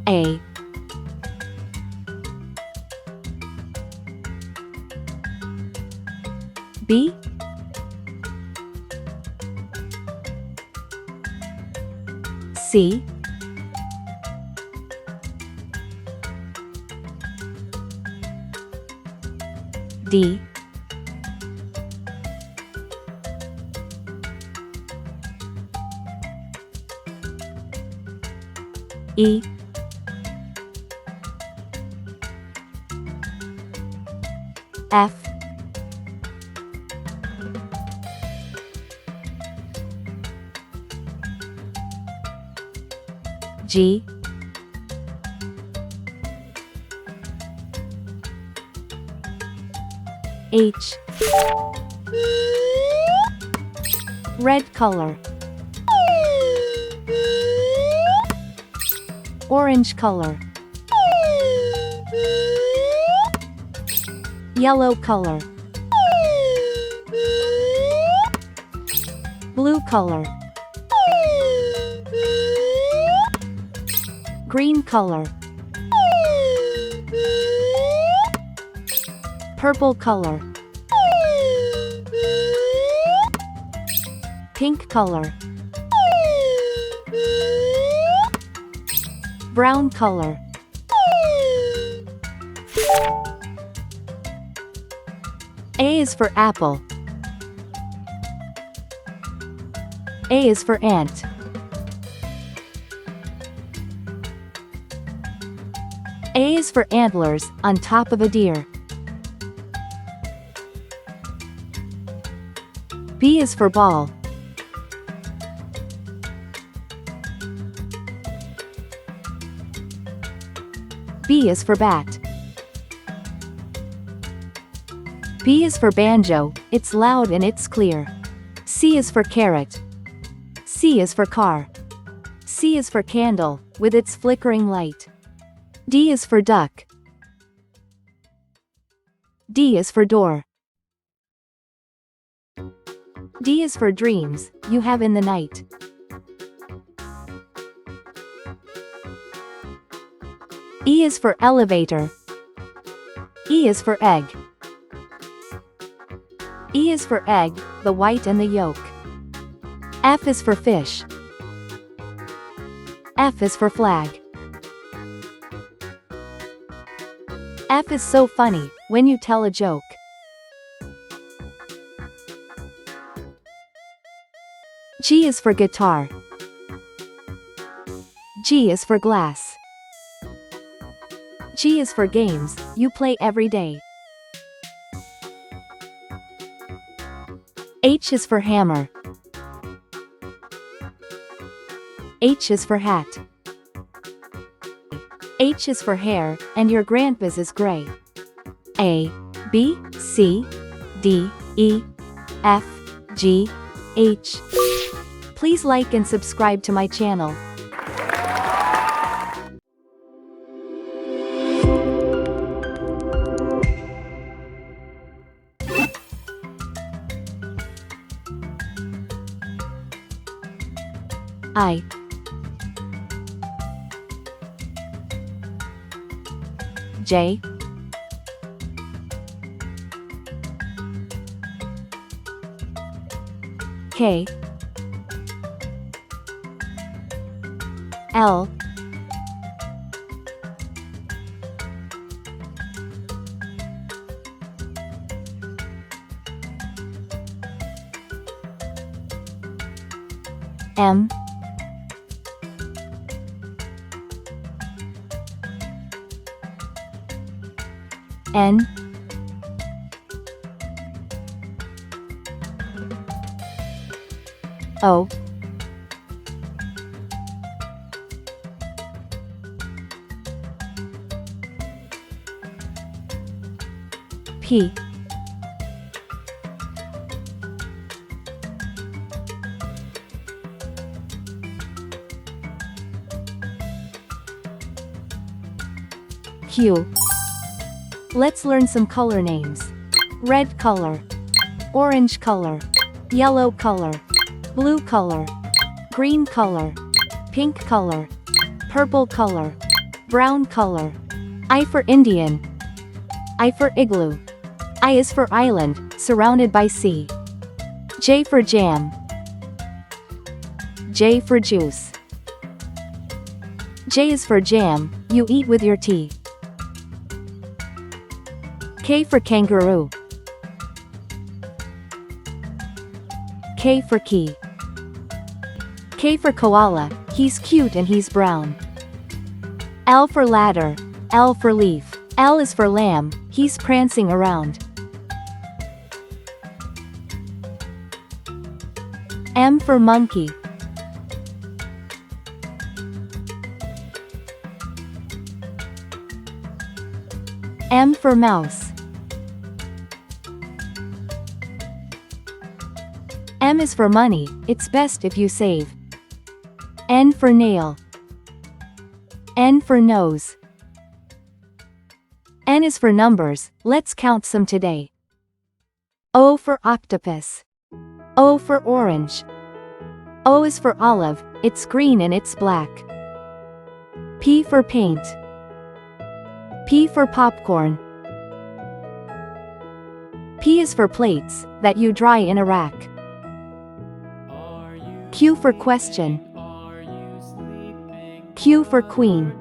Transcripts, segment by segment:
A, B, C, D, E, F, G, H. Red color. Orange color. Yellow color. Blue color. Green color. Purple color. Pink color. Brown color. A is for apple. A is for ant. A is for antlers on top of a deer. B is for ball. B is for bat. B is for banjo, it's loud and it's clear. C is for carrot. C is for car. C is for candle, with its flickering light. D is for duck. D is for door. D is for dreams, you have in the night. E is for elevator. E is for egg. E is for egg, the white and the yolk. F is for fish. F is for flag. F is so funny, when you tell a joke. G is for guitar. G is for glass. G is for games, you play every day. H is for hammer. H is for hat. H is for hair, and your grandpa's is gray. A, B, C, D, E, F, G, H. Please like and subscribe to my channel. I, J, K, L, M, N, O, P, Q. Let's learn some color names. Red color, orange color, yellow color, blue color, green color, pink color, purple color, Brown color. I for Indian. I for igloo. I is for island, surrounded by sea. J for jam. J for juice. J is for jam, you eat with your tea. K for kangaroo. K for key. K for koala, he's cute and he's brown. L for ladder. L for leaf. L is for lamb, he's prancing around. M for monkey. M for mouse. M is for money, it's best if you save. N for nail. N for nose. N is for numbers, let's count some today. O for octopus. O for orange. O is for olive, it's green and it's black. P for paint. P for popcorn. P is for plates, that you dry in a rack. Q for question. Q for queen.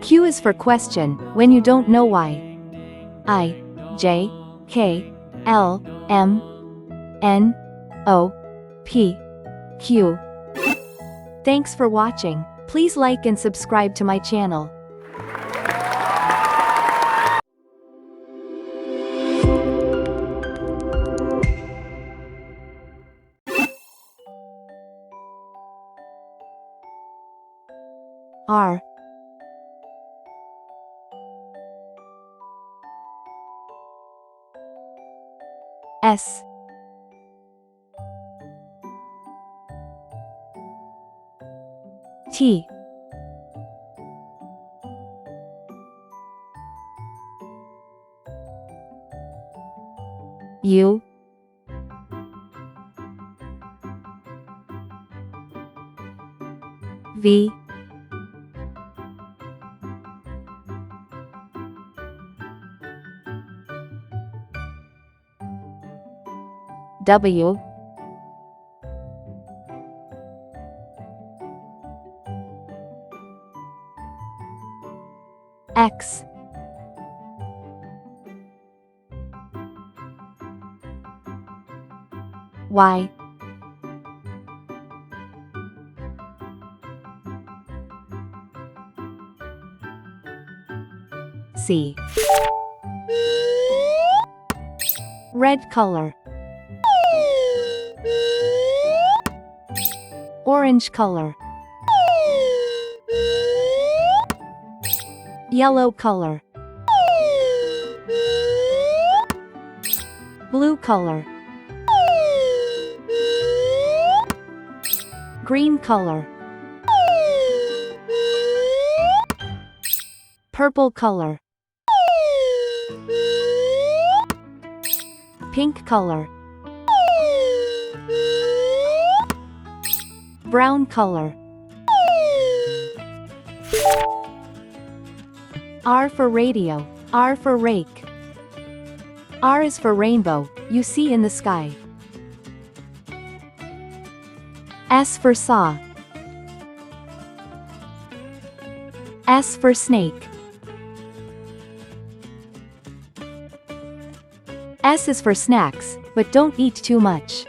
Q is for question, when you don't know why. I, J, K, L, M, N, O, P, Q. Thanks for watching. Please like and subscribe to my channel. R. S. T. U. V. W. X. Y. C. Red color. Orange color. Yellow color. Blue color. Green color. Purple color. Pink color. Brown color. R for radio. R for rake. R is for rainbow, you see in the sky. S for saw. S for snake. S is for snacks, but don't eat too much.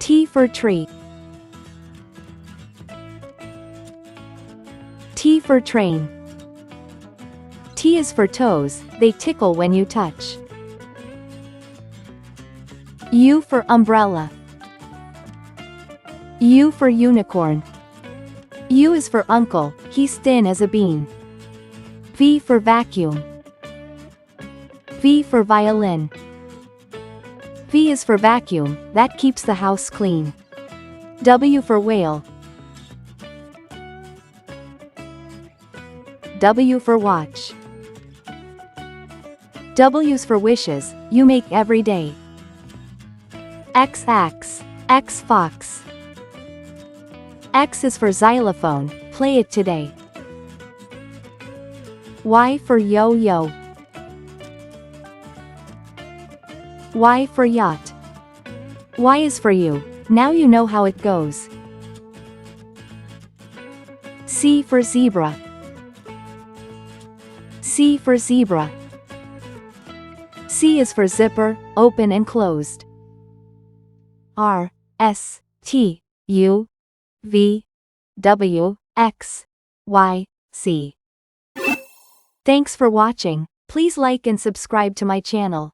T for tree. T for train. T is for toes, they tickle when you touch. U for umbrella. U for unicorn. U is for uncle, he's thin as a bean. V for vacuum. V for violin. V is for vacuum, that keeps the house clean. W for whale. W for watch. W's for wishes, you make every day. X. X fox. X is for xylophone, play it today. Y for yo-yo. Y for yacht. Y is for you, now you know how it goes. C for zebra. C for zebra. C is for zipper, open and closed. R, S, T, U, V, W, X, Y, Z. Thanks for watching. Please like and subscribe to my channel.